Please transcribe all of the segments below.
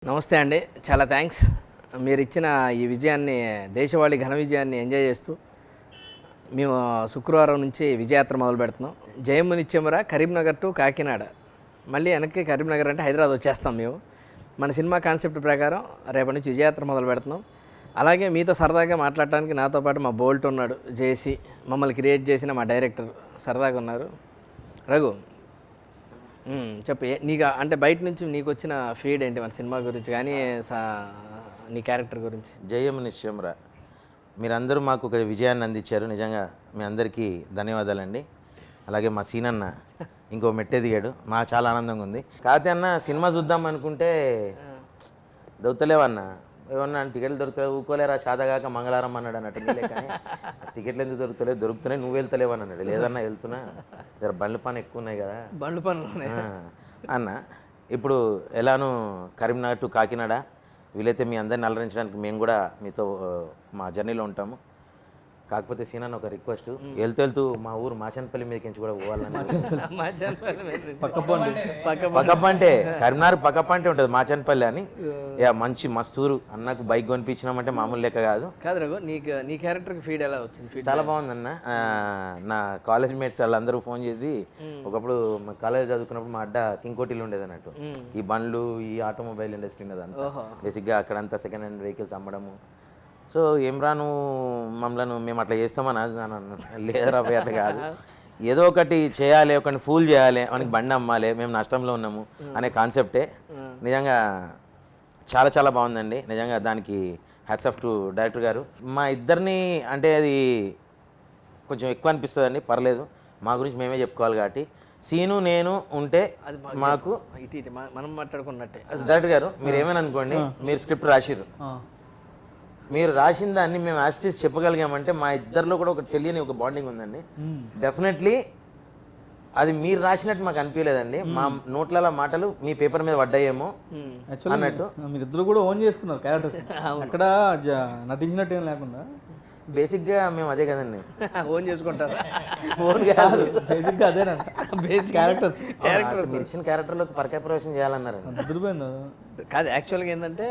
నమస్తే అండి, చాలా థ్యాంక్స్. మీరు ఇచ్చిన ఈ విజయాన్ని, దేశవాళీ ఘన విజయాన్ని ఎంజాయ్ చేస్తూ మేము శుక్రవారం నుంచి విజయయాత్ర మొదలు పెడుతున్నాం. జయమునిత్యమరా కరీంనగర్ టు కాకినాడ, మళ్ళీ వెనక్కి కరీంనగర్ అంటే హైదరాబాద్ వచ్చేస్తాం. మేము మన సినిమా కాన్సెప్ట్ ప్రకారం రేపటి నుంచి విజయయాత్ర మొదలు పెడుతున్నాం. అలాగే మీతో సరదాగా మాట్లాడటానికి నాతో పాటు మా బోల్ట్ ఉన్నాడు, జేసీ, మమ్మల్ని క్రియేట్ చేసిన మా డైరెక్టర్ సరదాగా ఉన్నారు. రఘు, చెప్పు, నీకు అంటే బయట నుంచి నీకు వచ్చిన ఫీడ్ ఏంటి మన సినిమా గురించి కానీ నీ క్యారెక్టర్ గురించి? జయమునిత్యమరా, మీరందరూ మాకు ఒక విజయాన్ని అందించారు. నిజంగా మీ అందరికీ ధన్యవాదాలండి. అలాగే మా సీనన్న ఇంకో మెట్టే దిగాడు, మాకు చాలా ఆనందంగా ఉంది. కాకపోతే అన్న సినిమా చూద్దాం అనుకుంటే దొరుకుతలేవన్న, ఏమన్నా టికెట్లు దొరుకుతలేవు, ఊకోలేరా శాతగాక మంగళవారం అన్నాడు అన్నట్టు. కానీ టికెట్లు ఎందుకు దొరుకుతున్నాయి, నువ్వు వెళ్తలేవు అని అన్నాడు. లేదన్నా వెళ్తున్నా, జర బండ్ల పని ఎక్కువ ఉన్నాయి కదా. బండ్ల పనులు అన్న ఇప్పుడు ఎలానూ కరీంనగర్ టు కాకినాడ వీలైతే మీ అందరిని అలరించడానికి మేము కూడా మీతో మా జర్నీలో ఉంటాము. కాకపోతే సీనన్న ఒక రిక్వెస్ట్, వెళ్తూ మా ఊరు మాచన్పల్లి మీదకించి కూడా పోవాలని. పక్కప అంటే కరీంనగర్ పక్కప అంటే ఉంటుంది మాచన్పల్లి అని. మంచి మస్తూరు అన్నకు బైక్ కొనిపించినామంటే మామూలు లెక్క కాదు. రఘు, నీ క్యారెక్టర్కి ఫీడ్ ఎలా వచ్చింది? చాలా బాగుందన్న. నా కాలేజ్ మేట్స్ వాళ్ళందరూ ఫోన్ చేసి, ఒకప్పుడు మా కాలేజ్ చదువుకున్నప్పుడు మా అడ్డ కింకోటిలో ఉండేది అన్నట్టు. ఈ బండ్లు, ఈ ఆటోమొబైల్ ఇండస్ట్రీ ఉండేదంతా. బేసిక్గా అక్కడంతా సెకండ్ హ్యాండ్ వెహికల్స్ అమ్మడము. సో ఏం రాను మమ్మల్ని మేము అట్లా చేస్తామని అన్నాను. లేదరా పోయి అట్లా కాదు, ఏదో ఒకటి చేయాలి, ఒకటి ఫూల్ చేయాలి, మనకి బండి అమ్మాలి, మేము నష్టంలో ఉన్నాము అనే కాన్సెప్టే. నిజంగా చాలా చాలా బాగుందండి. నిజంగా దానికి హ్యాట్స్ ఆఫ్ టు డైరెక్టర్ గారు. మా ఇద్దరిని అంటే అది కొంచెం ఎక్కువ అనిపిస్తుందండి, పర్లేదు, మా గురించి మేమే చెప్పుకోవాలి కాబట్టి. సీను నేను ఉంటే మాకు మనం మాట్లాడుకున్నట్టే. డైరెక్టర్ గారు మీరు ఏమైనా అనుకోండి, మీరు స్క్రిప్ట్ రాసిర్రు, మీరు రాసిన దాన్ని మేము యాస్టిస్ చెప్పగలిగామంటే మా ఇద్దరిలో కూడా ఒక తెలియని ఒక బాండింగ్ ఉందండి. డెఫినెట్లీ అది మీరు రాసినట్టు మాకు అనిపించలేదండి. మా నోట్ల మాటలు మీ పేపర్ మీద పడ్డాయేమో అన్నట్టు. మీరిద్దరు కూడా ఓన్ చేసుకున్నారు క్యారెక్టర్స్, అక్కడ నటించినట్టు ఏం లేకుండా. బేసిక్గా మేము అదే కదండి, ఓన్ చేసుకుంటారు. ఓన్ కాదు, బేసిక్గా అదేనంట. బేసిక్ క్యారెక్టర్స్ మీరు ఇచ్చిన క్యారెక్టర్లోకి పరకాయ ప్రవేశం చేయాలన్నారు. కాదు, యాక్చువల్గా ఏంటంటే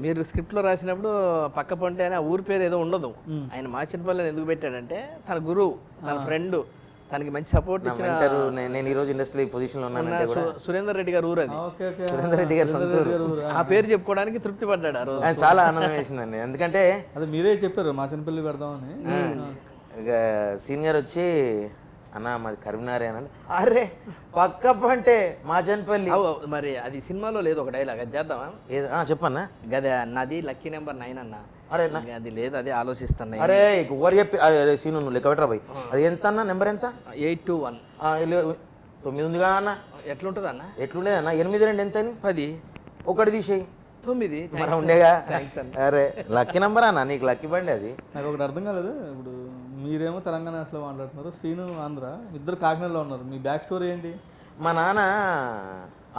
మీరు స్క్రిప్ట్లో రాసినప్పుడు పక్క పొంటే అని ఆ ఊరి పేరు ఏదో ఉండదు. ఆయన మాచన్పల్లిని ఎందుకు పెట్టాడంటే తన గురువు, తన ఫ్రెండ్, తనకి మంచి సపోర్ట్ ఇచ్చిన. నేను ఈ రోజు ఇండస్ట్రీ పొజిషన్ లో ఉన్నానంటే కూడా సురేందర్ రెడ్డి గారు ఊరు అది. సురేందర్ రెడ్డి గారు సొంత ఊరు. ఆ పేరు చెప్పుకోవడానికి తృప్తి పడ్డాడు ఆ రోజు. చాలా ఆనందం వేసిందండి, ఎందుకంటే అది మీరే చెప్పారు మాచన్పల్లి పెడదామని. ఇక సీనియర్ వచ్చి అన్న మాది కరీంనగర్ అని, అరే పక్కప అంటే మాచన్పల్లి. మరి అది సినిమాలో లేదు ఒక డైలాగ్, అది చేద్దామా? చెప్పన్నా. గదే నాది లక్కీ నెంబర్ 9 అన్న. అరే అది లేదు, అదే ఆలోచిస్తున్నా. అరే ఎవరు చెప్పి సీను నువ్వు లెక్క పెట్టరా పోయి, అది ఎంత అన్న నెంబర్ ఎంత? 821. 9 ఉందిగా అన్న. ఎట్లుంటుంది అన్న? ఎట్లుండేది అన్న? 8 2 ఎంత అని? 10. ఒకటి తీసేయి 9 మరి ఉండేగా. అరే లక్కీ నెంబర్ అన్న, నీకు లక్కీ బండి అది. నాకు ఒకటి అర్థం కాలేదు. ఇప్పుడు మీరేమో తెలంగాణ అసలు మాట్లాడుతున్నారు, సీను ఆంధ్ర, ఇద్దరు కాకినాడలో ఉన్నారు. మీ బ్యాక్ స్టోరీ ఏంటి? మా నాన్న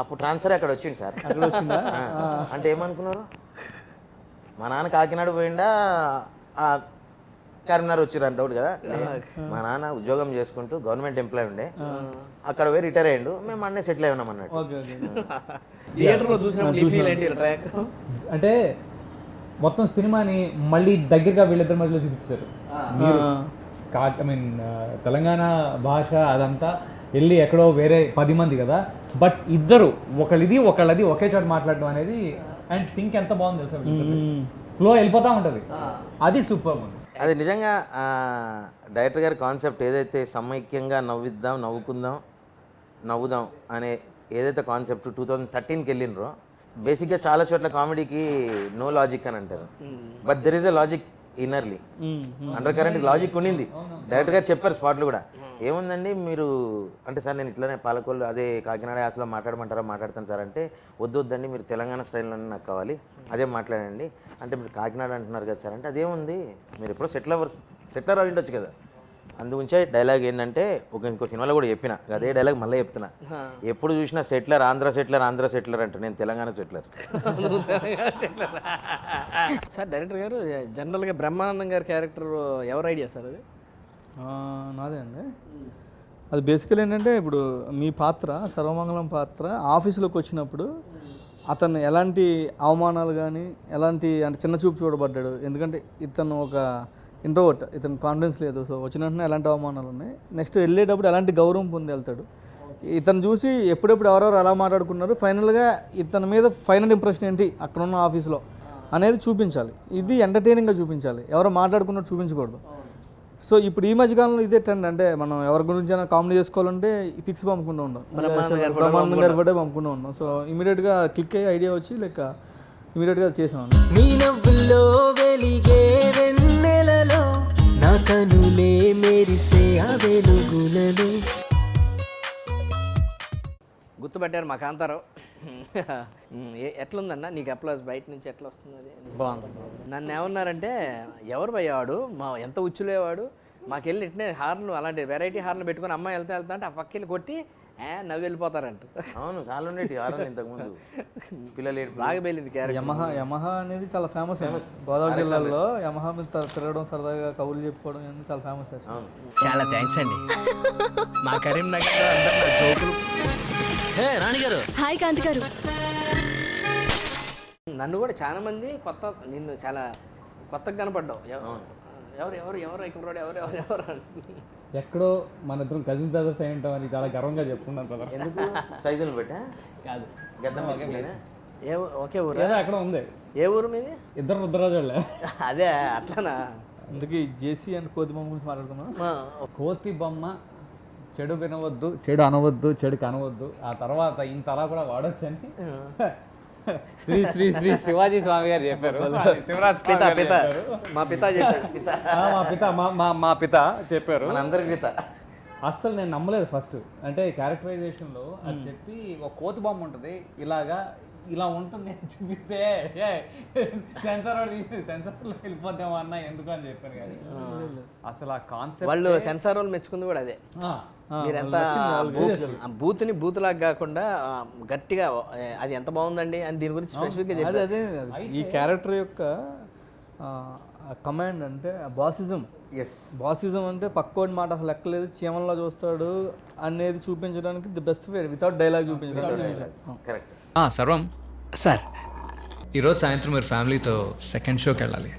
అప్పుడు ట్రాన్స్ఫర్ అక్కడ వచ్చింది సార్. అక్కడ వచ్చిందా? అంటే ఏమనుకున్నారు, మా నాన్న కాకినాడ పోయిండా కరీంనగర్ వచ్చిరంట ఒకటి కదా. మా నాన్న ఉద్యోగం చేసుకుంటూ గవర్నమెంట్ ఎంప్లాయ్ ఉండే, అక్కడ పోయి రిటైర్ అయ్యిండు. మేము అన్నీ సెటిల్ అయినాం అన్నట్టు. అంటే మొత్తం సినిమాని మళ్ళీ దగ్గరగా వీళ్ళిద్దరి మధ్యలో చూపించారు. మీరు ఐ మీన్ తెలంగాణ భాష అదంతా వెళ్ళి ఎక్కడో వేరే 10 మంది కదా, బట్ ఇద్దరు ఒకళ్ళది ఒకే చోట మాట్లాడడం అనేది, అండ్ సింక్ ఎంత బాగుంది తెలుసా, ఫ్లో వెళ్ళిపోతూ ఉంటుంది, అది సూపర్ ఉంది. అది నిజంగా డైరెక్టర్ గారి కాన్సెప్ట్ ఏదైతే సమైక్యంగా నవ్వుదాం అనే ఏదైతే కాన్సెప్ట్ 2013కి వెళ్ళినరో, బేసిక్గా చాలా చోట్ల కామెడీకి నో లాజిక్ అని అంటారు, but there is a logic innerly, under current logic ఉండింది. డైరెక్టర్ గారు చెప్పారు స్పాట్లు కూడా, ఏముందండి మీరు అంటే సార్ నేను ఇట్లానే పాలకొల్లు అదే కాకినాడ యాసలో మాట్లాడమంటారా, మాట్లాడతాను సార్ అంటే, వద్దండి మీరు తెలంగాణ స్టైల్లోనే నాకు కావాలి, అదే మాట్లాడండి అంటే, మీరు కాకినాడ అంటున్నారు కదా సార్ అంటే, అదేముంది మీరు ఎప్పుడో సెటిలర్ అయి ఉండొచ్చు కదా. అందుగురించే డైలాగ్ ఏంటంటే ఇంకో సినిమాలో కూడా చెప్పిన అదే డైలాగ్ మళ్ళీ చెప్తున్నా, ఎప్పుడు చూసినా సెటిలర్ ఆంధ్ర సెటిలర్ అంటే నేను తెలంగాణ సెటిలర్. సార్ డైరెక్టర్ గారు జనరల్గా బ్రహ్మానందం గారి క్యారెక్టర్ ఎవరు ఐడియా సార్? అది నాదే అండి. అది బేసికల్ ఏంటంటే, ఇప్పుడు మీ పాత్ర సర్వమంగళం పాత్ర ఆఫీసులోకి వచ్చినప్పుడు అతను ఎలాంటి అవమానాలు కానీ ఎలాంటి అంటే చిన్న చూపు చూడబడ్డాడు. ఎందుకంటే ఇతను ఒక ఇంట్రోవర్ట్, ఇతను కాన్ఫిడెన్స్ లేదు. సో వచ్చిన వెంటనే ఎలాంటి అవమానాలు ఉన్నాయి, నెక్స్ట్ వెళ్ళేటప్పుడు ఎలాంటి గౌరవం పొంది వెళ్తాడు. ఇతను చూసి ఎప్పుడెప్పుడు ఎవరెవరు ఎలా మాట్లాడుకున్నారు, ఫైనల్గా ఇతని మీద ఫైనల్ ఇంప్రెషన్ ఏంటి అక్కడ ఉన్న ఆఫీస్లో అనేది చూపించాలి. ఇది ఎంటర్టైనింగ్గా చూపించాలి, ఎవరో మాట్లాడుకున్నట్టు చూపించకూడదు. సో ఇప్పుడు ఈ మధ్యకాలంలో ఇదే ట్రెండ్. అంటే మనం ఎవరి గురించి అయినా కామెడీ చేసుకోవాలంటే ఈ పిక్స్ పంపుకుంటూ ఉంటాం, బ్రహ్మానందం గారి ఫోటో పంపుకుంటూ ఉంటాం. సో ఇమీడియట్గా క్లిక్ అయ్యి ఐడియా వచ్చి లైక్ ఇమీడియట్గా చేసాం. నీ నవ్వుల్లో వెలిగే వెన్నెలలో నా కనులే మెరిసే ఆ వెలుగులలో. గుర్తుపెట్టారు మా కాంతారావు. ఎట్లుందన్న నీకు అప్లాస్ బయట నుంచి ఎట్లా వస్తుంది? అది బాగుంది. నన్ను ఏమన్నారంటే ఎవరు పోయేవాడు మా ఎంత ఉచ్చులేవాడు, మాకెళ్ళి ఇట్నే హార్న్లు అలాంటి వెరైటీ హార్న్లు పెట్టుకుని అమ్మాయి వెళ్తా అంటే ఆ పక్కెళ్ళి కొట్టి నవ్వు వెళ్ళిపోతారంట. అవును, చాలా ఉండేటి ఆరని ఇంతకుముందు పిల్లలు బాగా వెళ్ళింది క్యారెక్టర్. యమహా అనేది చాలా ఫేమస్. గోదావరి జిల్లాలో యమహా మీద తిరగడం, సరదాగా కబుర్లు చెప్పుకోవడం అనేది చాలా ఫేమస్. చాలా థ్యాంక్స్ అండి. మా కరీంనగర్ అందరూ నా జోకులు. హే రాణి గారు. హాయ్ కాంతి గారు. నన్ను కూడా చాలా మంది నిన్ను చాలా కొత్తగా కనపడ్డావు. ఎవరు ఎవరు ఎవరు ఇక్కడ ఎవరు ఎవరు ఎవరు ఎక్కడో మన ఇద్దరం కజిన్ బ్రదర్స్ అయి ఉంటామని చాలా గర్వంగా చెప్పుకున్నాను బ్రదర్. ఎందుకు సైజులు పెట్టా కాదు, ఒకే ఊరు. ఏదో అక్కడ ఉంది. ఏ ఊరు మీది? ఇద్దరు రుద్రరాజులే. అదే అట్లానా? అందుకే జేసీ అండ్ కోతిమ గురించి మాట్లాడుకున్నాం. కోతి బొమ్మ చెడు వినవద్దు, చెడు అనవద్దు, చెడు కనవద్దు, ఆ తర్వాత ఇంత అలా కూడా వాడొచ్చని శ్రీ శ్రీ శ్రీ శివాజీ స్వామి గారు చెప్పారు. శివరాజ్ పిత పిత మా పిత చెప్పారు. పిత మా పిత మా పిత చెప్పారు. మనందరికి పిత. అస్సలు నేను నమ్మలేదు ఫస్ట్. అంటే క్యారెక్టరైజేషన్లో అది చెప్పి ఒక కోతి బొమ్మ ఉంటుంది ఇలా ఉంటుంది అని చూపిస్తే సెన్సార్లో వెళ్ళిపోద్దామా అన్న ఎందుకు అని చెప్పాను. కానీ అసలు ఆ కాన్సెప్ట్ వాళ్ళు సెన్సార్ వాళ్ళు మెచ్చుకుంది కూడా అదే. మీరెంత బూత్ని బూత్లాగా కాకుండా గట్టిగా అది ఎంత బాగుందండి అని దీని గురించి స్పెసిఫిక్గా చెప్పారు. అదే ఈ క్యారెక్టర్ యొక్క కమాండ్ అంటే బాసిజం. బాసిజం అంటే పక్కోడి మాట అసలు లెక్కలేదు, చీమల్లో చూస్తాడు అనేది చూపించడానికి the best way, without dialogue చూపించడానికి. కరెక్ట్. సర్వం సార్, ఈరోజు సాయంత్రం మీరు ఫ్యామిలీతో సెకండ్ షోకి వెళ్ళాలి.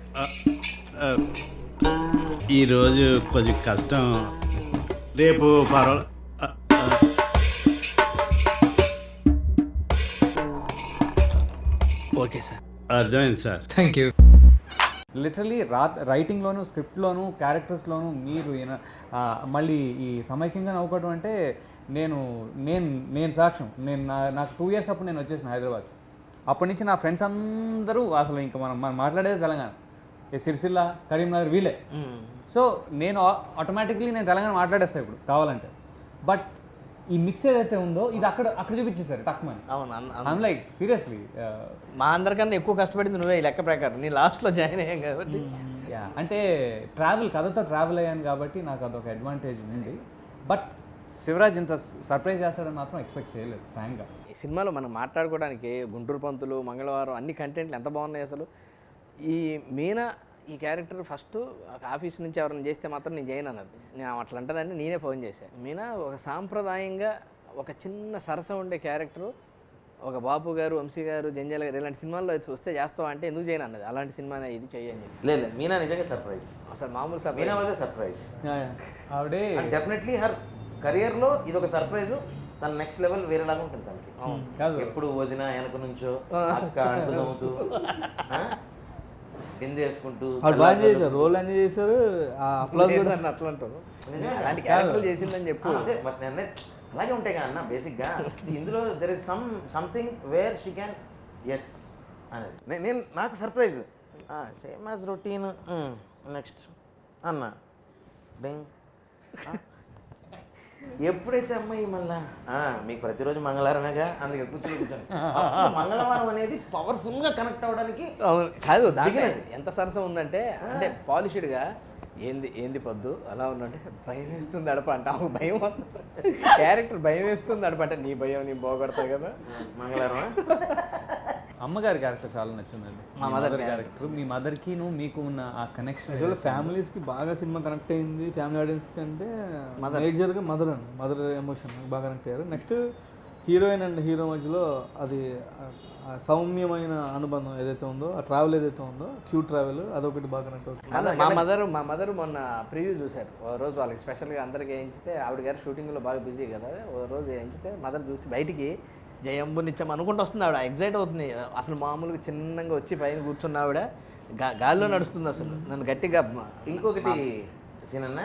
ఈరోజు కొంచెం కష్టం, రేపు పర్వాలేదు. Okay sir. అర్థమైంది సార్. Thank you. లిటరలీ రైటింగ్లోను, స్క్రిప్ట్లోను, క్యారెక్టర్స్లోను మీరు మళ్ళీ ఈ సమైక్యంగా నవ్వుకోవడం అంటే నేను సాక్ష్యం. నాకు 2 years అప్పుడు నేను వచ్చేసిన హైదరాబాద్. అప్పటి నుంచి నా ఫ్రెండ్స్ అందరూ అసలు ఇంకా మనం మాట్లాడేది తెలంగాణ, సిరిసిల్ల, కరీంనగర్ వీళ్ళే. సో నేను ఆటోమేటిక్లీ నేను తెలంగాణ మాట్లాడేస్తాను ఇప్పుడు కావాలంటే. బట్ ఈ మిక్స్ ఏదైతే ఉందో ఇది అక్కడ చూపించేశారు టక్మని. అవును, లైక్ సీరియస్లీ మా అందరికన్నా ఎక్కువ కష్టపడింది నువ్వే ఈ లెక్క ప్రకారం. నీ లాస్ట్లో జాయిన్ అయ్యాం కాబట్టి. అంటే కథతో ట్రావెల్ అయ్యాను కాబట్టి నాకు అదొక అడ్వాంటేజ్ ఉంది. బట్ శివరాజ్ ఇంత సర్ప్రైజ్ చేస్తాడని మాత్రం ఎక్స్పెక్ట్ చేయలేదు ఫ్రాంక్గా. ఈ సినిమాలో మనం మాట్లాడుకోవడానికి గుంటూరు పంతులు, మంగళవారం అన్ని కంటెంట్లు ఎంత బాగున్నాయి అసలు. ఈ మీనా ఈ క్యారెక్టర్ ఫస్ట్ ఆఫీస్ నుంచి ఎవరైనా చేస్తే మాత్రం నేను చేయను అన్నది. నేను అట్లా అంటదని నేనే ఫోన్ చేశాను. మీనా ఒక సాంప్రదాయంగా ఒక చిన్న సరస ఉండే క్యారెక్టరు, ఒక బాపు గారు, వంశీ గారు, జంజాల గారు ఇలాంటి సినిమాల్లో వస్తే చేస్తావా అంటే ఎందుకు చేయను అన్నది. అలాంటి సినిమానే ఇది చెయ్యని. లేదు, మీనా నిజంగా సర్ప్రైజ్. అసలు మామూలు మీనా వాజ్ సర్ప్రైజ్. ఆవిడే డెఫినెట్లీ హర్ కెరియర్లో ఇది ఒక సర్ప్రైజ్. తన నెక్స్ట్ లెవెల్ వేరేలాగా ఉంటుంది తనకి. ఎప్పుడు వదిన వెనక నుంచో అక్క అంటూ నవ్వుతూ కింద వేసుకుంటూ బాగా చేశారు, రోల్ ఎంజాయ్ చేశారు. అట్లా అంటారు. అలాంటి క్యారెక్టర్లు చేసిందని చెప్పు. అలాగే ఉంటాయి కదా అన్న. బేసిక్గా ఇందులో there is something where she can ఎస్ అనేది. నాకు surprise. Same as routine. Next అన్న డింగ్. ఎప్పుడైతే అమ్మాయి మళ్ళా మీకు ప్రతిరోజు మంగళవారమేగా, అందుకే కూర్చొని మంగళవారం అనేది పవర్ఫుల్గా కనెక్ట్ అవ్వడానికి కాదు. దానికి ఎంత సరసం ఉందంటే, అంటే పాలిష్డ్గా ఏంది పొద్దు అలా ఉన్నట్టే భయం వేస్తుంది అడప అంట. భయం క్యారెక్టర్ భయం వేస్తుంది అడప అంటే నీ భయం నీ పోగొడతావు కదా. మంగళవారం అమ్మగారి క్యారెక్టర్ చాలా నచ్చిందండి. మా మదర్ క్యారెక్టర్, మీ మదర్కి మీకు ఉన్న ఆ కనెక్షన్ యాక్చువల్లీ ఫ్యామిలీస్కి బాగా సినిమా కనెక్ట్ అయింది. ఫ్యామిలీ ఆడియన్స్కి అంటే మేజర్గా మదర్ ఎమోషన్ బాగా కనెక్ట్ అయ్యారు. నెక్స్ట్ హీరోయిన్ అండ్ హీరో మధ్యలో అది సౌమ్యమైన అనుబంధం ఏదైతే ఉందో, ఆ ట్రావెల్ ఏదైతే ఉందో, క్యూట్ ట్రావెల్, అదొకటి బాగా కనెక్ట్ అవుతుంది. మా మదర్ మొన్న ప్రివ్యూ చూశారు. ఓ రోజు వాళ్ళకి స్పెషల్గా అందరికి వేయించితే, ఆవిడ గారు షూటింగ్లో బాగా బిజీ కదా, ఓ రోజు వేయించితే మదర్ చూసి బయటికి జయంబు నిత్యం అనుకుంటూ వస్తుంది. ఆవిడ ఎగ్జైట్ అవుతుంది. అసలు మామూలుగా చిన్నగా వచ్చి పైన కూర్చున్న ఆవిడ గాల్లో నడుస్తుంది. అసలు నన్ను గట్టిగా ఇంకొకటి సీనన్న,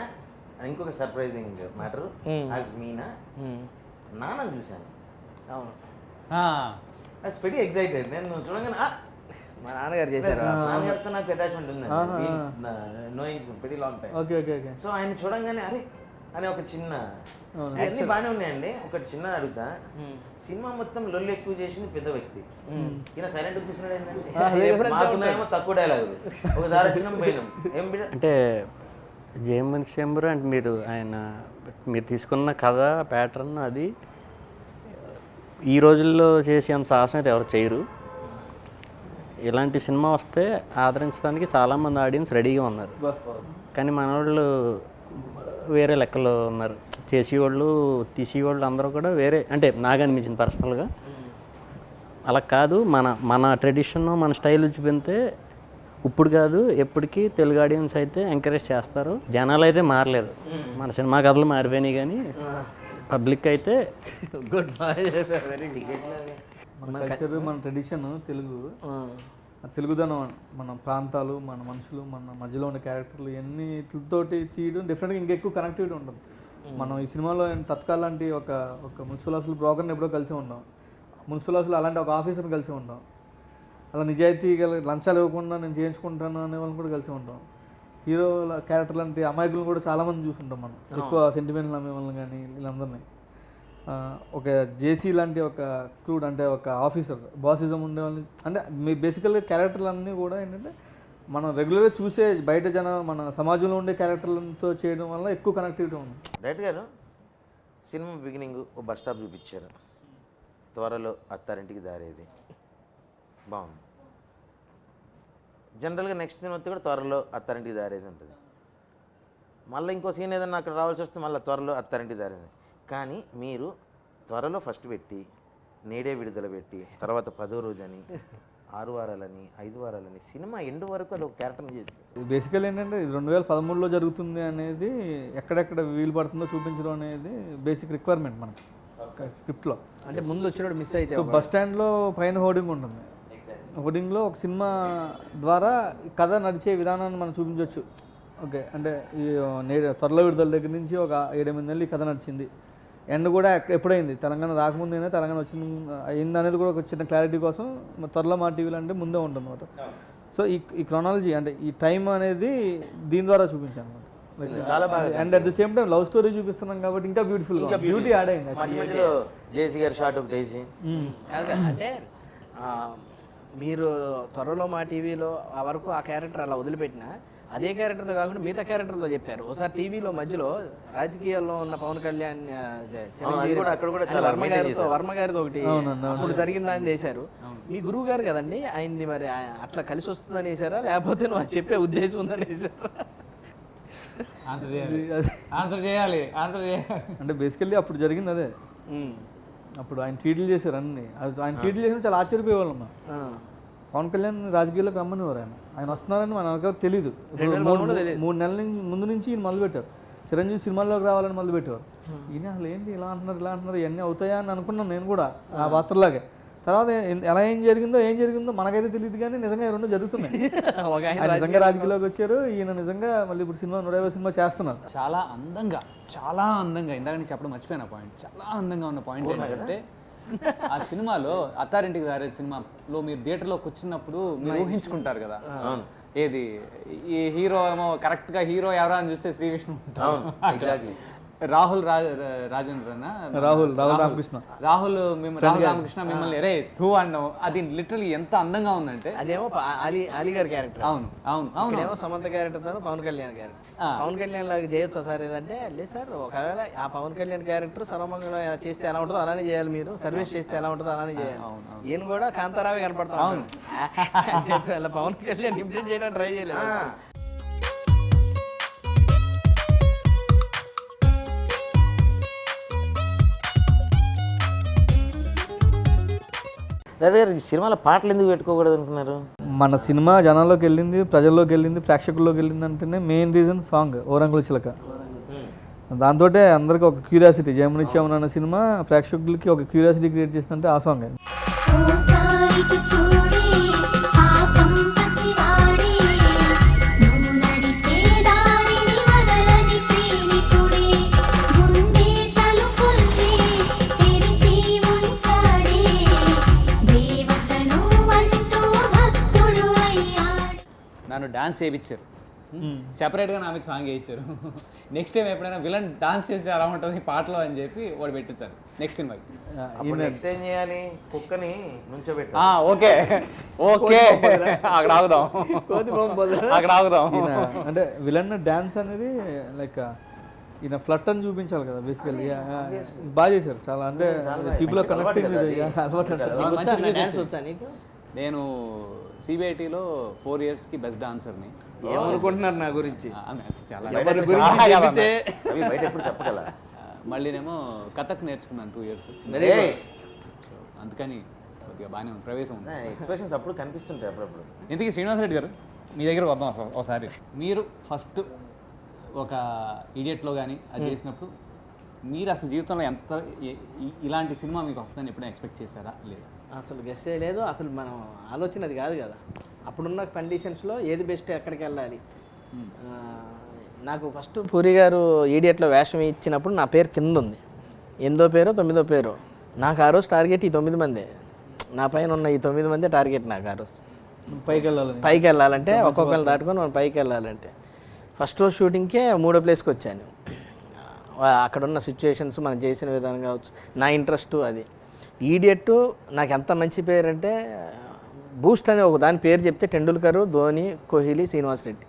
ఇంకొక సర్ప్రైజింగ్ మ్యాటర్, యాజ్ మీనా నాన్నని చూశాను. అవును, యాజ్ వెరీ ఎక్సైటెడ్. నేను చూడగానే మా నాన్నగారు చేశారు. నాన్నగారితో నాకు అటాచ్మెంట్ ఉంది, knowing very long time. Okay okay okay. So ఆయన చూడంగానే అరే అని ఒక చిన్న, అన్నీ బాగానే ఉన్నాయండి. ఒకటి చిన్న అడుగుతా, సినిమా మొత్తం లొల్లి ఎక్కువ చేసింది పెద్ద వ్యక్తి, ఈయన సైలెంట్ కూర్చున్నాడు ఏంటంటే మాకున్నాయేమో తక్కువ డైలాగులు, ఒకసారి వచ్చినాం పోయినాం. ఏం అంటే జయమన్ శంబర్ అంటే మీరు తీసుకున్న కథ ప్యాటర్న్ అది ఈ రోజుల్లో చేసేంత సాహసం అయితే ఎవరు చేయరు. ఇలాంటి సినిమా వస్తే ఆదరించడానికి చాలామంది ఆడియన్స్ రెడీగా ఉన్నారు. కానీ మన వాళ్ళు వేరే లెక్కలో ఉన్నారు. చేసేవాళ్ళు తీసేవాళ్ళు అందరూ కూడా వేరే, అంటే నాకు అనిపించింది పర్సనల్గా. అలా కాదు, మన ట్రెడిషన్ మన స్టైల్ చూపితే ఇప్పుడు కాదు ఎప్పటికీ తెలుగు ఆడియన్స్ అయితే ఎంకరేజ్ చేస్తారు. జనాలు అయితే మారలేదు, మన సినిమా కథలు మారిపోయినాయి, కానీ పబ్లిక్ అయితే గుడ్ మన కల్చర్, మన ట్రెడిషన్, తెలుగుదనం, మన ప్రాంతాలు, మన మనుషులు, మన మధ్యలో ఉన్న క్యారెక్టర్లు ఇవన్నీ తోటి తీయడం డిఫరెంట్గా ఇంకెక్కువ కనెక్టివిటీ ఉంటుంది. మనం ఈ సినిమాలో తత్కాల్ లాంటి ఒక మున్సిపల్ ఆఫీసులో బ్రోకర్ని ఎప్పుడో కలిసి ఉంటాం, మున్సిపల్ ఆఫీసులో అలాంటి ఒక ఆఫీసర్ని కలిసి ఉంటాం, అలా నిజాయితీ లంచాలు ఇవ్వకుండా నేను చేయించుకుంటాను అనే వాళ్ళని కూడా కలిసి ఉంటాం. హీరో క్యారెక్టర్ లాంటి అమాయకులను కూడా చాలామంది చూస్తుంటాం మనం, ఎక్కువ సెంటిమెంట్లు అమ్మే వాళ్ళని కానీ వీళ్ళందరినీ. ఒక జేసీ లాంటి ఒక క్రూడ్, అంటే ఒక ఆఫీసర్ బాసిజం ఉండేవాళ్ళని, అంటే మీ బేసికల్గా క్యారెక్టర్లు అన్నీ కూడా ఏంటంటే మనం రెగ్యులర్గా చూసే బయట మన సమాజంలో ఉండే క్యారెక్టర్లతో చేయడం వల్ల ఎక్కువ కనెక్టివిటీ ఉంది. డైరెక్ట్ గారు సినిమా బిగినింగ్ ఓ బస్ స్టాప్ చూపించారు, త్వరలో అత్తారింటికి దారేది, బాగుంది. జనరల్గా నెక్స్ట్ సీన్ వస్తే కూడా త్వరలో అత్తారింటికి దారేది ఉంటుంది. మళ్ళీ ఇంకో సీన్ ఏదన్నా అక్కడ రావాల్సి వస్తే మళ్ళీ త్వరలో అత్తారింటికి దారేది. కానీ మీరు త్వరలో ఫస్ట్ పెట్టి, నేడే విడుదల పెట్టి, తర్వాత 10వ రోజని, 6 వారాలని, 5 వారాలని, సినిమా ఎండ్ వరకు అది ఒక క్యారెక్టర్ చేసి బేసికల్ ఏంటంటే ఇది 2013లో జరుగుతుంది అనేది, ఎక్కడెక్కడ వీలు పడుతుందో చూపించడం అనేది బేసిక్ రిక్వైర్మెంట్ మనకి స్క్రిప్ట్లో. అంటే ముందు వచ్చినప్పుడు మిస్ అయితే సో బస్ స్టాండ్లో పైన హోర్డింగ్ ఉంటుంది. హోర్డింగ్లో ఒక సినిమా ద్వారా కథ నడిచే విధానాన్ని మనం చూపించవచ్చు. ఓకే, అంటే ఈ త్వరలో విడుదల దగ్గర నుంచి ఒక 7-8 నెలలు ఈ కథ నడిచింది. ఎండ్ కూడా ఎప్పుడైంది, తెలంగాణ రాకముందేనా తెలంగాణ అయింది అనేది కూడా ఒక చిన్న క్లారిటీ కోసం త్వరలో మా టీవీలో అంటే ముందే ఉంటుంది అనమాట. సో ఈ క్రొనాలజీ, అంటే ఈ టైం అనేది దీని ద్వారా చూపించాను అనమాట. చాలా బాగా. And at the same time love story చూపిస్తున్నాం కాబట్టి ఇంకా బ్యూటిఫుల్, బ్యూటీ యాడ్ అయింది. మధ్యలో జేసీ గారు షార్ట్ ఒకటి వేసి, అంటే మీరు త్వరలో మా టీవీలో ఆ వరకు ఆ క్యారెక్టర్ అలా వదిలిపెట్టినా అదే క్యారెక్టర్తో కాకుండా మిగతా క్యారెక్టర్తో చెప్పారు. ఒకసారి టీవీలో మధ్యలో రాజకీయాల్లో ఉన్న పవన్ కళ్యాణ్ వర్మ గారితో ఒకటి అప్పుడు జరిగిందని చేశారు. మీ గురువు గారు కదండి ఆయనది, మరి అట్లా కలిసి వస్తుందని వేసారా లేకపోతే నువ్వు అది చెప్పే ఉద్దేశం ఉందని వేసారా? ఆన్సర్ చేయాలి. అంటే బేసికల్లీ అప్పుడు జరిగింది అదే. అప్పుడు ఆయన ట్వీట్లు చేశారు అన్ని, ఆయన ట్వీట్లు చేసిన చాలా ఆశ్చర్యపోయేవాళ్ళం. పవన్ కళ్యాణ్ రాజకీయాల్లోకి రమ్మనివారు, ఆయన వస్తున్నారని మనకు తెలియదు. 3 నెలల ముందు నుంచి ఈయన మొదలుపెట్టారు. చిరంజీవి సినిమాల్లోకి రావాలని మొదలుపెట్టేవారు. ఈయన అసలు ఏంటి ఇలా అంటున్నారు ఇవన్నీ అవుతాయా అని అనుకున్నాను నేను కూడా ఆ పాత్రలాగే. తర్వాత ఎలా ఏం జరిగిందో మనకైతే తెలియదు, కానీ నిజంగా 2 జరుగుతున్నాయి. ఆయన నిజంగా రాజకీయాల్లోకి వచ్చారు, ఈయన నిజంగా మళ్ళీ ఇప్పుడు 150 సినిమా చేస్తున్నారు. చాలా అందంగా ఇందాక నేను చెప్పడం మర్చిపోయిన పాయింట్, చాలా అందంగా ఉన్న పాయింట్ ఏంటంటే ఆ సినిమాలో అత్తారింటికి దారే సినిమాలో మీరు థియేటర్లోకి వచ్చినప్పుడు మీరు ఊహించుకుంటారు కదా, ఏది ఈ హీరో ఏమో కరెక్ట్గా హీరో ఎవరో అని చూస్తే శ్రీ విష్ణు రాహుల్ రామకృష్ణ మిమ్మల్ని ఎరే టూ అన్నావు. అది లిటరలీ ఎంత అందంగా ఉందంటే, అదేమో అలీ గారి క్యారెక్టర్. అవును ఏమో సమంత క్యారెక్టర్, పవన్ కళ్యాణ్ క్యారెక్టర్. పవన్ కళ్యాణ్ లాగా చేయొచ్చా సార్ ఏదంటే, లేదు సార్ ఒకవేళ ఆ పవన్ కళ్యాణ్ క్యారెక్టర్ సర్వమంగా చేస్తే ఎలా ఉంటుందో అలానే చేయాలి, మీరు సర్వీస్ చేస్తే ఎలా ఉంటుందో అలానే చేయాలి. ఈయన కూడా కాంతారావే కనపడతాను. పవన్ కళ్యాణ్ ఇంప్రెస్ చేయడానికి ట్రై చేయలేదు. గారు ఈ సినిమాలో పాటలు ఎందుకు పెట్టుకోకూడదు అనుకున్నారు? మన సినిమా జనాల్లోకి వెళ్ళింది, ప్రజల్లోకి వెళ్ళింది, ప్రేక్షకుల్లోకి వెళ్ళింది అంటేనే మెయిన్ రీజన్ సాంగ్ ఓరంగుల చిలక. దాంతో అందరికీ ఒక క్యూరియాసిటీ, జయమునిత్యం అన్న సినిమా ప్రేక్షకులకి ఒక క్యూరియాసిటీ క్రియేట్ చేస్తుందంటే ఆ సాంగ్. నన్ను డాన్స్ చేయించారు, సెపరేట్గా నాకు సాంగ్ వేయించారు. నెక్స్ట్ టైం ఎప్పుడైనా విలన్ డాన్స్ చేస్తే ఎలా ఉంటుంది పాటలో అని చెప్పి వాడు పెట్టించారు నెక్స్ట్ సినిమాకి. నెక్స్ట్ ఏం చేయాలి? కుక్కని నుంచోబెట్టాలి. ఓకే ఓకే అక్కడ ఆగుదాం, అక్కడ ఆగుదాం. అంటే విలన్ డాన్స్ అనేది లైక్ ఈయన ఫ్లట్ అని చూపించాలి కదా బేసికల్లీ. బాగా చేశారు చాలా, అంటే పీపుల్ కనెక్టింగ్ అలవాటు. నేను సిబిఐటీలో 4 yearsకి బెస్ట్ డాన్సర్ని. ఏమనుకుంటున్నారు నా గురించి? చాలా బయట ఎప్పుడు చెప్పగల. మళ్ళీనేమో కథక్ నేర్చుకున్నాను 2 years, అందుకని కొద్దిగా బాగానే ఉంది, ప్రవేశం ఉంది. ఎక్స్ప్రెషన్స్ అప్పుడు కనిపిస్తుంటాయి అప్పుడప్పుడు. ఇంతకీ శ్రీనివాస్ రెడ్డి గారు మీ దగ్గర వద్దాం అసలు ఒకసారి. మీరు ఫస్ట్ ఒక ఇడియట్లో కానీ అది చేసినప్పుడు మీరు అసలు జీవితంలో ఎంత ఇలాంటి సినిమా మీకు వస్తుందని ఎప్పుడైనా ఎక్స్పెక్ట్ చేశారా? లేదు, అసలు గెస్ చేయలేదు. అసలు మనం ఆలోచన అది కాదు కదా. అప్పుడున్న కండిషన్స్లో ఏది బెస్ట్, ఎక్కడికి వెళ్ళాలి. నాకు ఫస్ట్ పూరి గారు ఈడియట్లో వేషం ఇచ్చినప్పుడు నా పేరు కింద ఉంది, 8వ పేరో 9వ పేరో. నాకు ఆ రోజు టార్గెట్ ఈ 9 మందే, నా పైన ఉన్న ఈ 9 మందే టార్గెట్ నాకు ఆ రోజు. పైకి వెళ్ళాలంటే ఒక్కొక్కరిని దాటుకొని మనం పైకి వెళ్ళాలంటే ఫస్ట్ రోజు షూటింగ్కే 3వ ప్లేస్కి వచ్చాను. అక్కడున్న సిచ్యువేషన్స్ మనం చేసిన విధానం కావచ్చు, నా ఇంట్రెస్ట్ అది. ఈడియట్ నాకు ఎంత మంచి పేరు అంటే, బూస్ట్ అనే ఒక దాని పేరు చెప్తే టెండూల్కర్, ధోని, కోహ్లీ, శ్రీనివాస్ రెడ్డి.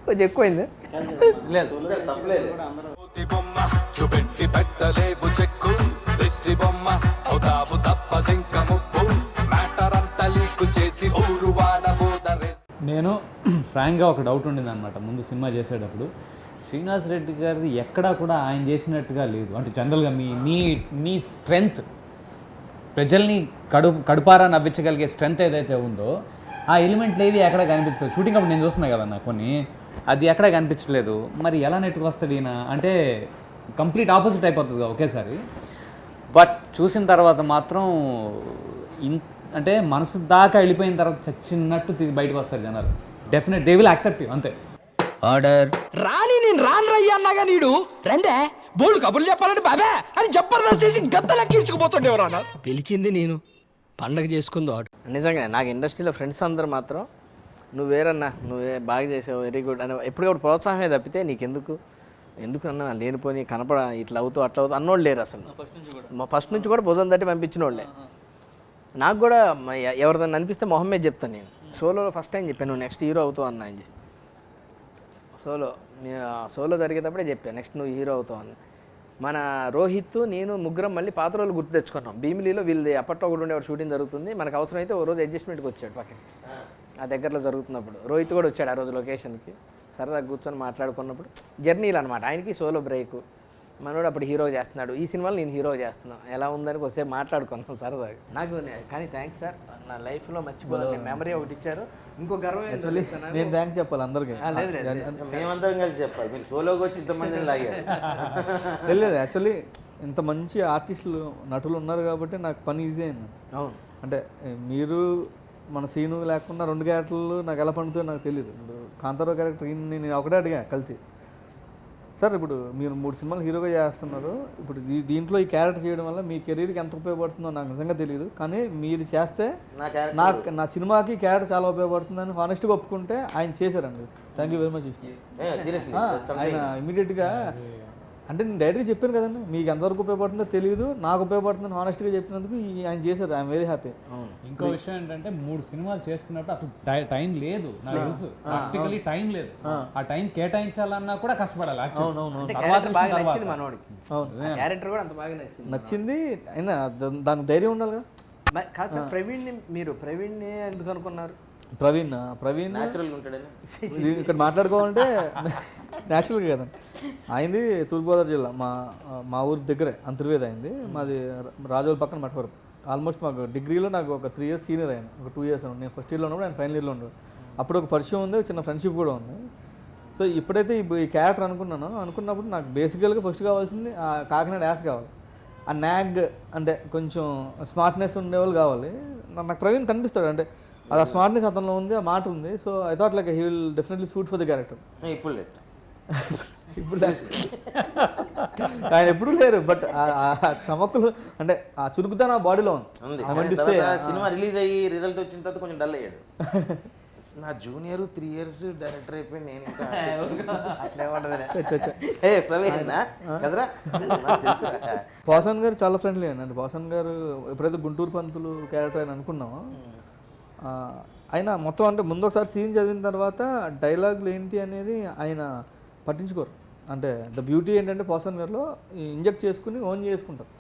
కొంచెం ఎక్కువైంది. లేదు నేను ఫ్రాంక్గా ఒక డౌట్ ఉండింది అనమాట ముందు సినిమా చేసేటప్పుడు. శ్రీనివాస్ రెడ్డి గారిది ఎక్కడా కూడా ఆయన చేసినట్టుగా లేదు. అంటే జనరల్గా మీ స్ట్రెంగ్త్, ప్రజల్ని కడుపారా నవ్వించగలిగే స్ట్రెంగ్త్ ఏదైతే ఉందో ఆ ఎలిమెంట్లు ఏది ఎక్కడ కనిపించలేదు. షూటింగ్ అప్పుడు నేను చూస్తున్నాను కదా నాకు కొన్ని, అది ఎక్కడ కనిపించలేదు. మరి ఎలా నెట్టుకు వస్తాడు ఈయన అంటే కంప్లీట్ ఆపోజిట్ అయిపోతుంది ఒకేసారి. బట్ చూసిన తర్వాత మాత్రం అంటే మనసు దాకా వెళ్ళిపోయిన తర్వాత చచ్చినట్టు బయటకు వస్తారు జనాలు. Definite they will accept you, అంతే. ఆర్డర్ రాని నేను రాను రయ్యా అన్నాగా నీడు రండే బోల్డ్ కబుర్లు చెప్పాలంటే బాబా అని జబర్దస్త్ చేసి గద్దలెక్కించుకుపోతుండేవరా. పిలిచింది నేను, పండగ చేసుకుందో. నిజంగా నాకు ఇండస్ట్రీలో ఫ్రెండ్స్ అందరూ మాత్రం నువ్వేరన్నా, నువ్వే బాగా చేసావు, వెరీ గుడ్ అని ఎప్పటికప్పుడు ప్రోత్సాహమే తప్పితే నీకెందుకు అన్నా లేనిపోని కనపడ ఇట్లా అవుతావు అట్లా అవుతావు అన్నోళ్ళు లేరు అసలు. ఫస్ట్ నుంచి కూడా భుజం తట్టి పంపించిన వాళ్ళే. నాకు కూడా ఎవరిదన్నా అనిపిస్తే మొహమ్మే చెప్తాను. నేను సోలోలో ఫస్ట్ టైం చెప్పాను నువ్వు నెక్స్ట్ హీరో అవుతావు అన్నా అని చెప్పి. సోలో జరిగేటప్పుడే చెప్పాను నెక్స్ట్ నువ్వు హీరో అవుతావు అని. మన రోహిత్ నేను ముగ్గురం మళ్ళీ పాత రోజులు గుర్తు తెచ్చుకున్నాం. భీమిలీలో వీళ్ళది అప్పట్లో ఒకటి ఉండేవాడు షూటింగ్ జరుగుతుంది. మనకు అవసరమైతే ఓ రోజు అడ్జస్ట్మెంట్కి వచ్చాడు పక్కన, ఆ దగ్గరలో జరుగుతున్నప్పుడు. రోహిత్ కూడా వచ్చాడు ఆ రోజు లొకేషన్కి. సరదాగా కూర్చొని మాట్లాడుకున్నప్పుడు జర్నీలు అనమాట. ఆయనకి సోలో బ్రేక్, మనోడు అప్పుడు హీరో చేస్తున్నాడు, ఈ సినిమాలో నేను హీరో చేస్తున్నాను, ఎలా ఉందని కొద్దిసేపు మాట్లాడుకున్నాం సరదాగా. నాకు కానీ థ్యాంక్స్ సార్, నా లైఫ్లో మర్చిపోలేని మెమరీ ఒకటి ఇచ్చారు. ఇంకో గర్వం నేను థ్యాంక్స్ చెప్పాలి అందరికీ. మేమందరం కలిసి చెప్పాలి, మీరు సోలోకి వచ్చి ఇంతమందిని లాగారు. లేదు యాక్చువల్లీ ఇంత మంచి ఆర్టిస్టులు నటులు ఉన్నారు కాబట్టి నాకు పని ఈజీ అయింది. అవును, అంటే మీరు మన సీను లేకుండా 2 క్యారెక్టర్లు నాకు ఎలా పండుతుందో నాకు తెలియదు. ఇప్పుడు కాంతారావు క్యారెక్టర్ నేను ఒకటే అడిగా కలిసి, సార్ ఇప్పుడు మీరు 3 సినిమాలు హీరోగా చేస్తున్నారు, ఇప్పుడు దీంట్లో ఈ క్యారెక్టర్ చేయడం వల్ల మీ కెరీర్కి ఎంత ఉపయోగపడుతుందో నాకు నిజంగా తెలియదు, కానీ మీరు చేస్తే నా సినిమాకి క్యారెక్టర్ చాలా ఉపయోగపడుతుందని హానెస్ట్గా ఒప్పుకుంటే ఆయన చేశారండి. Thank you very much. ఆయన ఇమీడియట్గా అంటే నేను డైరెక్ట్గా చెప్పాను కదండి, మీకు ఎంతవరకు ఉపయోగపడుతుందో తెలియదు, నాకు ఉపయోగపడుతుందని హానెస్ట్గా చెప్పినందుకు ఆయన చేశారు. I'm very happy. ఇంకో విషయం ఏంటంటే 3 సినిమాలు చేస్తున్నప్పుడు అసలు టైం లేదు, నాకు తెలుసు. ప్రాక్టికలీ టైం లేదు. ఆ టైం కేటాయించాలన్నా కూడా కష్టపడాలి. నచ్చింది అయినా దానికి ధైర్యం ఉండాలి కదా. కాదు సార్, ప్రవీణ్ని ఎందుకు అనుకున్నారు? ప్రవీణ్ ఇక్కడ మాట్లాడుకోవాలంటే న్యాచురల్గా కదా. అయింది తూర్పుగోదావరి జిల్లా, మా ఊరి దగ్గరే అంతర్వేది అయింది. మాది రాజోల పక్కన మఠవరం. ఆల్మోస్ట్ మాకు డిగ్రీలో నాకు ఒక 3 years సీనియర్ ఆయన, ఒక 2 years నేను ఫస్ట్ ఇయర్లో ఉన్నప్పుడు ఆయన ఫైనల్ ఇయర్లో ఉన్నాడు. అప్పుడు ఒక పరిచయం ఉంది, చిన్న ఫ్రెండ్షిప్ కూడా ఉంది. సో ఎప్పుడైతే ఈ క్యారెక్టర్ అనుకున్నప్పుడు నాకు బేసికల్గా ఫస్ట్ కావాల్సింది ఆ కాకినాడ యాస్ కావాలి, ఆ నాగ్ అంటే కొంచెం స్మార్ట్నెస్ ఉండేవాళ్ళు కావాలి. నాకు ప్రవీణ్ కనిపిస్తాడు, అంటే అది ఆ స్మార్ట్నెస్ అతనిలో ఉంది, ఆ మాట ఉంది. So I thought like he will definitely suit for the character. ఇప్పుడు లేట్ ఇప్పుడు ఆయన ఎప్పుడూ లేరు, బట్ చమక్కులు అంటే ఆ చురుకుదనం ఆ బాడీలో ఉంది. ఉంది. సినిమా రిలీజ్ అయ్యి రిజల్ట్ వచ్చిన తర్వాత కొంచెం డల్ అయ్యాడు. నా జూనియర్ 3 years డైరెక్టర్ అయిపోయి నేను ఇంకా ప్రవీణ్ కదరా. పోసాన్ గారు చాలా ఫ్రెండ్లీ అండి. పోసాన్ గారు ఎప్పుడైతే గుంటూరు పంతులు క్యారెక్టర్ అని అనుకున్నామో ఆయన మొత్తం అంటే ముందు ఒకసారి సీన్ చదివిన తర్వాత డైలాగులు ఏంటి అనేది ఆయన పట్టించుకోరు. అంటే ద బ్యూటీ ఏంటంటే పోసాన్ గారిలో ఇంజెక్ట్ చేసుకుని ఓన్ చేసుకుంటారు,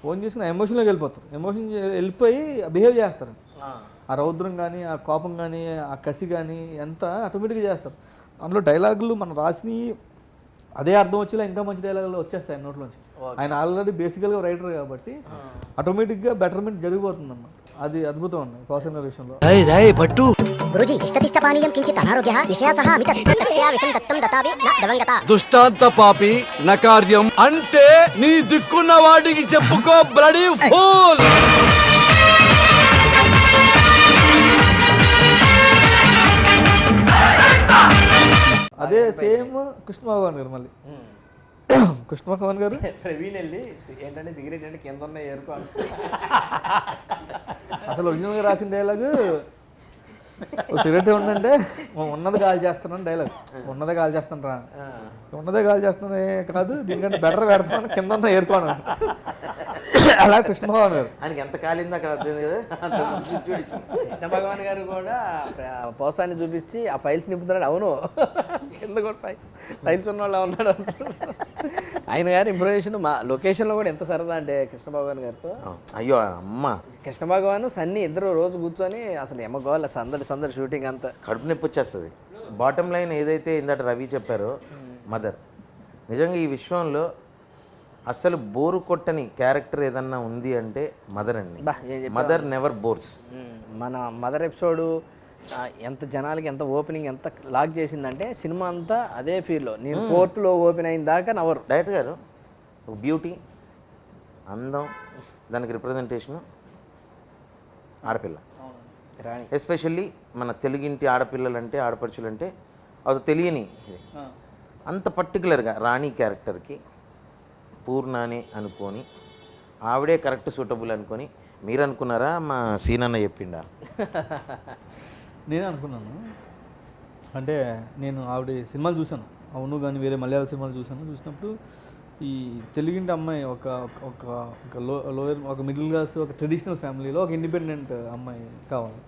ఓన్ చేసుకుని ఎమోషన్లోకి వెళ్ళిపోతారు, ఎమోషన్ వెళ్ళిపోయి బిహేవ్ చేస్తారు. ఆ రౌద్రం కానీ, ఆ కోపం కానీ, ఆ కసి కానీ ఎంత ఆటోమేటిక్గా చేస్తారు. అందులో డైలాగులు మనం రాసినవి అదే అర్థం వచ్చేలా ఇంకా మంచి డైలాగులు వచ్చేస్తాయి ఆయన నోట్లోంచి. ఆయన ఆల్రెడీ బేసికల్గా రైటర్ కాబట్టి ఆటోమేటిక్గా బెటర్మెంట్ జరిగిపోతుంది అన్నమాట. అది అద్భుతం అండి పోసాన్ గారి విషయంలో. గురుజీ ఇష్టతిష్టపానీయం కించిత్ అనారోగ్యః విషయాసః అమిత తస్యా విషం దత్తం దతావి న దవంగత. దుష్టాంత పాపి నకార్యం అంటే నీ దిక్కున్న వాడికి చెప్పుకో బ్లడీ ఫూల్. అదే సేమ్ కృష్ణ భగవాన్ గారు, మళ్ళీ కృష్ణ భగవాన్ గారు ప్రవీణ్ వెళ్ళి ఏంటంటే సిగరెట్ అంటే కింద ఉన్న ఏరుకో అసలు ఒరిజినల్గా రాసిన డైలాగ్ సిగరెట్ ఉందంటే ఉన్నది గాలి చేస్తున్నాను డైలాగ్, ఉన్నదే గాలి చేస్తాను రా, ఉన్నదే గాలి చేస్తానే కాదు దీనికంటే బెటర్ పెడతాను కింద ఉన్న ఏరుకోను. అలా కృష్ణ భగవాన్ గారు ఆయనకి ఎంత కాలింది అక్కడ అర్థమైంది కదా. కృష్ణ భగవాన్ గారు కూడా పోసాన్ని చూపించి ఆ ఫైల్స్ నింపుతున్నాడు. అవును కింద కూడా ఫైల్స్ ఉన్న వాళ్ళు ఉన్నాడు. ఆయన గారు ఇంప్రూవేషన్ మా లొకేషన్లో కూడా ఎంత సరదా అంటే కృష్ణ భగవాన్ గారితో. అయ్యో అమ్మ, కృష్ణ భగవాన్ సన్నీ ఇద్దరు రోజు కూర్చొని అసలు ఎమ్మగోవాలి సందడి షూటింగ్ అంతా. కడుపు నొప్పి వచ్చేస్తుంది. బాటమ్ లైన్ ఏదైతే ఇందాక రవి చెప్పారో మదర్, నిజంగా ఈ విశ్వంలో అసలు బోరు కొట్టని క్యారెక్టర్ ఏదన్నా ఉంది అంటే మదర్ అండి. Mother never bores. మన మదర్ ఎపిసోడు ఎంత జనాలకి ఎంత ఓపెనింగ్ ఎంత లాక్ చేసిందంటే సినిమా అంతా అదే ఫీల్లో. నేను కోర్టులో ఓపెన్ అయిన దాకా నవరు. డైరెక్టర్ గారు బ్యూటీ, అందం, దానికి రిప్రజెంటేషను ఆడపిల్ల. ఎస్పెషల్లీ మన తెలుగింటి ఆడపిల్లలంటే ఆడపడుచులంటే అది తెలియని అంత పర్టికులర్గా రాణి క్యారెక్టర్కి పూర్ణానే అనుకొని ఆవిడే కరెక్ట్ సూటబుల్ అనుకొని మీరు అనుకున్నారా మా సీనన్న చెప్పిండా? నేనే అనుకున్నాను. అంటే నేను ఆవిడ సినిమాలు చూశాను, అవును కానీ వేరే మలయాళ సినిమాలు చూసినప్పుడు ఈ తెలుగింటి అమ్మాయి ఒక ఒక ఒక లోయర్ ఒక మిడిల్ క్లాస్ ఒక ట్రెడిషనల్ ఫ్యామిలీలో ఒక ఇండిపెండెంట్ అమ్మాయి కావాలి.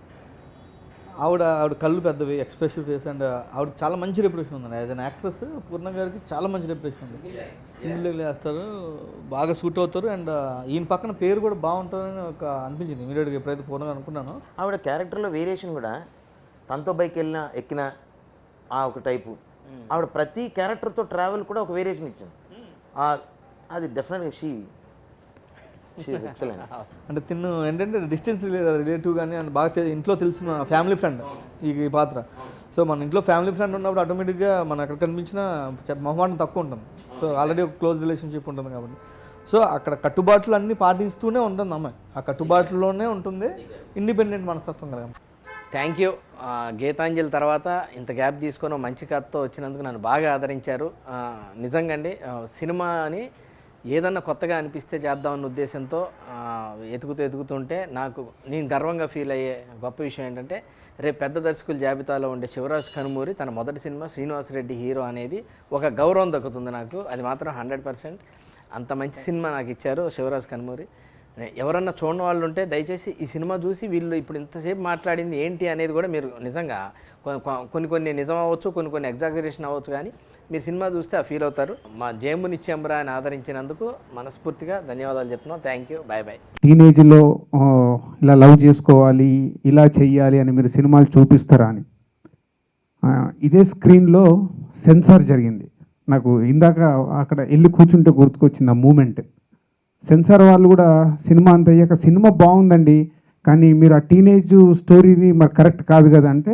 ఆవిడ కళ్ళు పెద్దవి, ఎక్స్ప్రెసివ్ ఫేస్, అండ్ ఆవిడ చాలా మంచి రెప్యుటేషన్ ఉందండి. యాజ్ అన్ యాక్ట్రెస్ పూర్ణ గారికి చాలా మంచి రెప్యుటేషన్ ఉంది. సింగిల్ వేస్తారు, బాగా సూట్ అవుతారు, అండ్ ఈయన పక్కన పేరు కూడా బాగుంటుందని ఒక అనిపించింది ఇమీడియట్గా ఎప్పుడైతే పూర్ణగా అనుకున్నానో. ఆవిడ క్యారెక్టర్లో వేరియేషన్ కూడా తనతో బైక్ ఎక్కిన ఆ ఒక టైపు, ఆవిడ ప్రతి క్యారెక్టర్తో ట్రావెల్ కూడా ఒక వేరియేషన్ ఇచ్చింది. అది డెఫినెట్గా షీ ఎక్సలెంట్. అంటే తిన్ను ఏంటంటే డిస్టెన్స్ రిలేటివ్ కానీ అండ్ బాగా ఇంట్లో తెలిసిన ఫ్యామిలీ ఫ్రెండ్ ఈ పాత్ర. సో మన ఇంట్లో ఫ్యామిలీ ఫ్రెండ్ ఉన్నప్పుడు ఆటోమేటిక్గా మన అక్కడ కనిపించిన మొహమాటం తక్కువ ఉంటుంది. సో ఆల్రెడీ ఒక క్లోజ్ రిలేషన్షిప్ ఉంటుంది కాబట్టి సో అక్కడ కట్టుబాట్లు అన్నీ పాటిస్తూనే ఉంటుంది అమ్మాయి. ఆ కట్టుబాట్లలోనే ఉంటుంది ఇండిపెండెంట్ మనస్తత్వం కదా. Thank you. గీతాంజలి తర్వాత ఇంత గ్యాప్ తీసుకొని మంచి కథతో వచ్చినందుకు నన్ను బాగా ఆదరించారు. నిజంగా అండి సినిమాని ఏదన్నా కొత్తగా అనిపిస్తే చేద్దామన్న ఉద్దేశంతో ఎతుకుతుంటే నేను గర్వంగా ఫీల్ అయ్యే గొప్ప విషయం ఏంటంటే రేపు పెద్ద దర్శకుల జాబితాలో ఉండే శివరాజ్ కనుమూరి తన మొదటి సినిమా శ్రీనివాసరెడ్డి హీరో అనేది ఒక గౌరవం దక్కుతుంది నాకు. అది మాత్రం 100%. అంత మంచి సినిమా నాకు ఇచ్చారు శివరాజ్ కనుమూరి. ఎవరన్నా చూడని వాళ్ళు ఉంటే దయచేసి ఈ సినిమా చూసి వీళ్ళు ఇప్పుడు ఇంతసేపు మాట్లాడింది ఏంటి అనేది కూడా మీరు నిజంగా కొన్ని నిజం అవ్వచ్చు, కొన్ని ఎగ్జాగరేషన్ అవ్వచ్చు, కానీ మీరు సినిమా చూస్తే ఆ ఫీల్ అవుతారు. మా జేమునిచ్చెంబరా అని ఆదరించినందుకు మనస్ఫూర్తిగా ధన్యవాదాలు చెప్తున్నాం. Thank you. బాయ్. టీనేజ్లో ఇలా లవ్ చేసుకోవాలి, ఇలా చెయ్యాలి అని మీరు సినిమాలు చూపిస్తారా అని ఇదే స్క్రీన్లో సెన్సార్ జరిగింది. నాకు ఇందాక అక్కడ వెళ్ళి కూర్చుంటే గుర్తుకొచ్చింది ఆ మూమెంట్. సెన్సార్ వాళ్ళు కూడా సినిమా అంత అయ్యాక సినిమా బాగుందండి కానీ మీరు ఆ టీనేజ్ స్టోరీది మరి కరెక్ట్ కాదు కదా అంటే